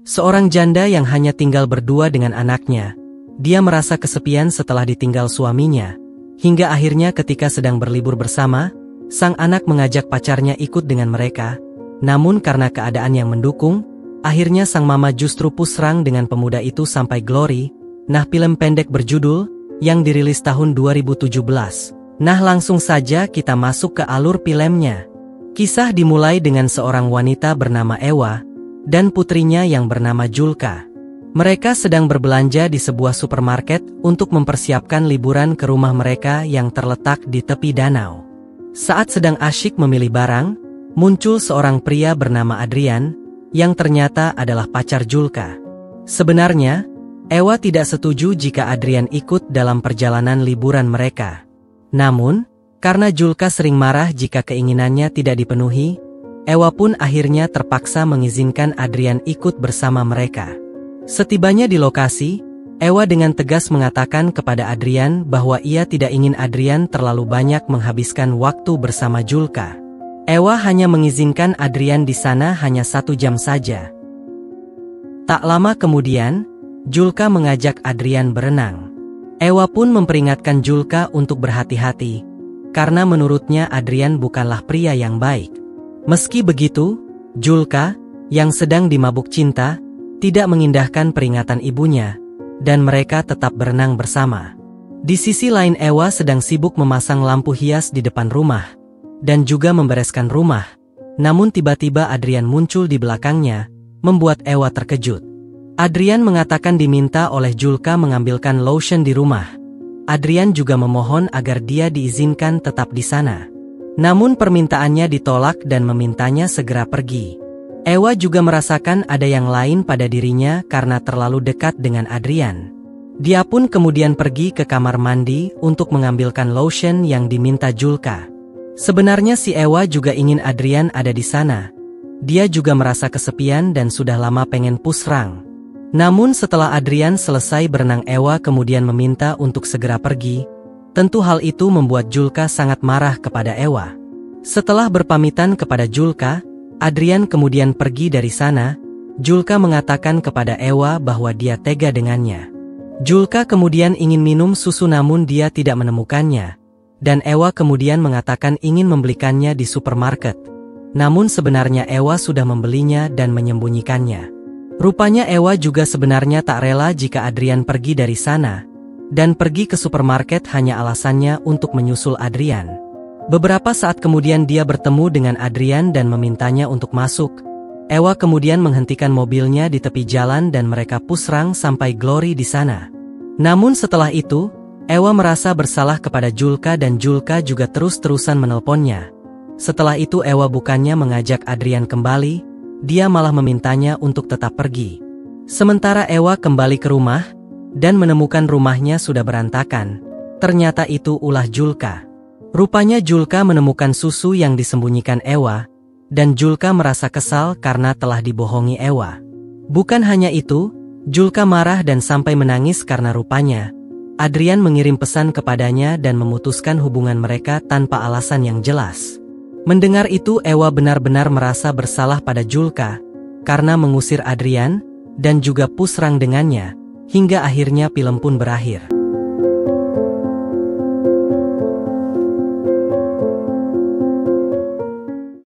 Seorang janda yang hanya tinggal berdua dengan anaknya. Dia merasa kesepian setelah ditinggal suaminya. Hingga akhirnya ketika sedang berlibur bersama, sang anak mengajak pacarnya ikut dengan mereka. Namun karena keadaan yang mendukung, akhirnya sang mama justru pusrang dengan pemuda itu sampai Glory. Nah, film pendek berjudul yang dirilis tahun 2017. Nah, langsung saja kita masuk ke alur filmnya. Kisah dimulai dengan seorang wanita bernama Ewa dan putrinya yang bernama Julka. Mereka sedang berbelanja di sebuah supermarket untuk mempersiapkan liburan ke rumah mereka yang terletak di tepi danau. Saat sedang asyik memilih barang, muncul seorang pria bernama Adrian yang ternyata adalah pacar Julka. Sebenarnya, Ewa tidak setuju jika Adrian ikut dalam perjalanan liburan mereka. Namun, karena Julka sering marah jika keinginannya tidak dipenuhi, Ewa pun akhirnya terpaksa mengizinkan Adrian ikut bersama mereka. Setibanya di lokasi, Ewa dengan tegas mengatakan kepada Adrian bahwa ia tidak ingin Adrian terlalu banyak menghabiskan waktu bersama Julka. Ewa hanya mengizinkan Adrian di sana hanya 1 jam saja. Tak lama kemudian, Julka mengajak Adrian berenang. Ewa pun memperingatkan Julka untuk berhati-hati, karena menurutnya Adrian bukanlah pria yang baik. Meski begitu, Julka, yang sedang dimabuk cinta, tidak mengindahkan peringatan ibunya, dan mereka tetap berenang bersama. Di sisi lain Ewa sedang sibuk memasang lampu hias di depan rumah, dan juga membereskan rumah. Namun tiba-tiba Adrian muncul di belakangnya, membuat Ewa terkejut. Adrian mengatakan diminta oleh Julka mengambilkan lotion di rumah. Adrian juga memohon agar dia diizinkan tetap di sana. Namun permintaannya ditolak dan memintanya segera pergi. Ewa juga merasakan ada yang lain pada dirinya karena terlalu dekat dengan Adrian. Dia pun kemudian pergi ke kamar mandi untuk mengambilkan lotion yang diminta Julka. Sebenarnya si Ewa juga ingin Adrian ada di sana. Dia juga merasa kesepian dan sudah lama pengen pusrang. Namun setelah Adrian selesai berenang, Ewa kemudian meminta untuk segera pergi. Tentu hal itu membuat Julka sangat marah kepada Ewa. Setelah berpamitan kepada Julka, Adrian kemudian pergi dari sana. Julka mengatakan kepada Ewa bahwa dia tega dengannya. Julka kemudian ingin minum susu namun dia tidak menemukannya. Dan Ewa kemudian mengatakan ingin membelikannya di supermarket. Namun sebenarnya Ewa sudah membelinya dan menyembunyikannya. Rupanya Ewa juga sebenarnya tak rela jika Adrian pergi dari sana. Dan pergi ke supermarket hanya alasannya untuk menyusul Adrian. Beberapa saat kemudian dia bertemu dengan Adrian dan memintanya untuk masuk. Ewa kemudian menghentikan mobilnya di tepi jalan dan mereka pusrang sampai Glory di sana. Namun setelah itu, Ewa merasa bersalah kepada Julka dan Julka juga terus-terusan menelponnya. Setelah itu Ewa bukannya mengajak Adrian kembali, dia malah memintanya untuk tetap pergi. Sementara Ewa kembali ke rumah dan menemukan rumahnya sudah berantakan. Ternyata itu ulah Julka. Rupanya Julka menemukan susu yang disembunyikan Ewa, dan Julka merasa kesal karena telah dibohongi Ewa. Bukan hanya itu, Julka marah dan sampai menangis karena rupanya Adrian mengirim pesan kepadanya dan memutuskan hubungan mereka tanpa alasan yang jelas. Mendengar itu Ewa benar-benar merasa bersalah pada Julka karena mengusir Adrian dan juga pusrang dengannya. Hingga akhirnya film pun berakhir.